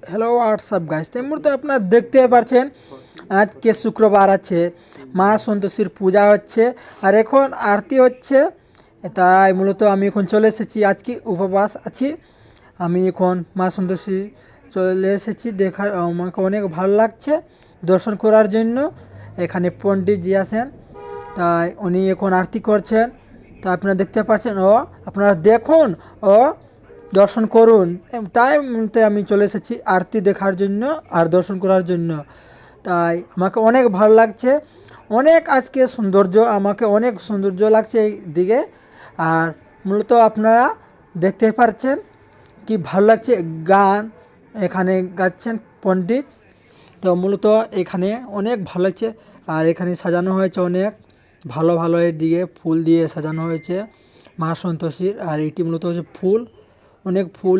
Hello WhatsApp guys, এই মুহূর্তে আপনারা দেখতে পাচ্ছেন আজকে শুক্রবার আছে, মা সন্তোষীর পূজা হচ্ছে আর এখন আরতি হচ্ছে। তাই মূলত আমি এখন চলে এসেছি, আজকে উপবাস আছি। আমি এখন মা সন্তোষী চলে এসেছি, দেখা আমাকে অনেক ভালো লাগছে দর্শন করার জন্য। এখানে পণ্ডিতজি আছেন, তাই উনি এখন আরতি করছেন। তা আপনারা দেখতে পাচ্ছেন, আপনারা দেখুন ও দর্শন করুন। তাই মূলত আমি চলে এসেছি আরতি দেখার জন্য আর দর্শন করার জন্য। তাই আমাকে অনেক ভালো লাগছে, অনেক আজকে সৌন্দর্য, আমাকে অনেক সৌন্দর্য লাগছে এই দিকে। আর মূলত আপনারা দেখতে পাচ্ছেন কি ভালো লাগছে, গান এখানে গাচ্ছেন পণ্ডিত। তো মূলত এখানে অনেক ভালো লাগছে। আর এখানে সাজানো হয়েছে অনেক ভালো ভালো, এর দিকে ফুল দিয়ে সাজানো হয়েছে মা সন্তোষীর। আর এটি মূলত হচ্ছে ফুল, অনেক ফুল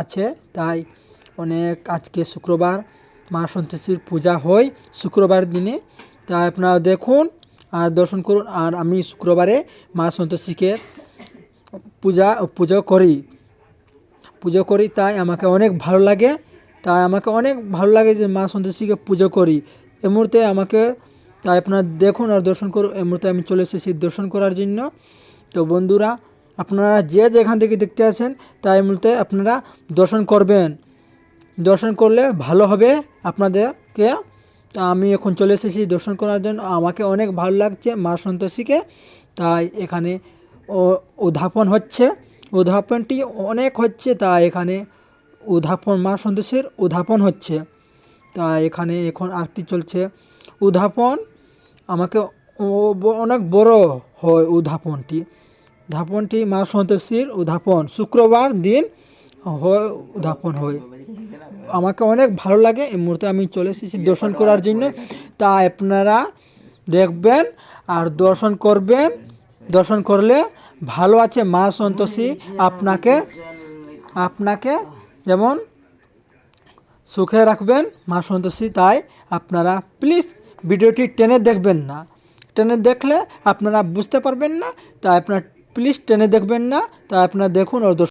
আছে। তাই অনেক আজকে শুক্রবার মা সন্তোষীর পূজা হয় শুক্রবার দিনে। তাই আপনারা দেখুন আর দর্শন করুন। আর আমি শুক্রবারে মা সন্তোষীকে পুজো করি, তাই আমাকে অনেক ভালো লাগে। যে মা সন্তোষীকে পুজো করি এই মুহূর্তে আমাকে। তাই আপনারা দেখুন আর দর্শন করুন। এই মুহূর্তে আমি চলে এসেছি দর্শন করার জন্য। তো বন্ধুরা, আপনারা যে যেখান থেকে দেখতে আছেন তাই মুহূর্তে আপনারা দর্শন করবেন, দর্শন করলে ভালো হবে আপনাদেরকে। তা আমি এখন চলে এসেছি দর্শন করার জন্য, আমাকে অনেক ভালো লাগছে মা সন্তোষীকে। তাই এখানে উদ্যাপনটি অনেক হচ্ছে। তাই এখানে মা সন্তোষীর উদ্যাপন হচ্ছে। তাই এখানে এখন আরতি চলছে। উদ্যাপন আমাকে অনেক বড় হয় উদ্যাপনটি মা সন্তোষীর উদ্যাপন শুক্রবার দিন উদ্যাপন হয়। আমাকে অনেক ভালো লাগে। এই মুহূর্তে আমি চলে এসেছি দর্শন করার জন্য। তা আপনারা দেখবেন আর দর্শন করবেন, দর্শন করলে ভালো আছে মা সন্তোষী আপনাকে যেমন সুখে রাখবেন মা সন্তোষী। তাই আপনারা প্লিজ ভিডিওটি টেনে দেখবেন না, টেনে দেখলে আপনারা বুঝতে পারবেন না। তাই আপনারা প্লিজ টেনে দেখবেন না। তাই আপনারা দেখুন আর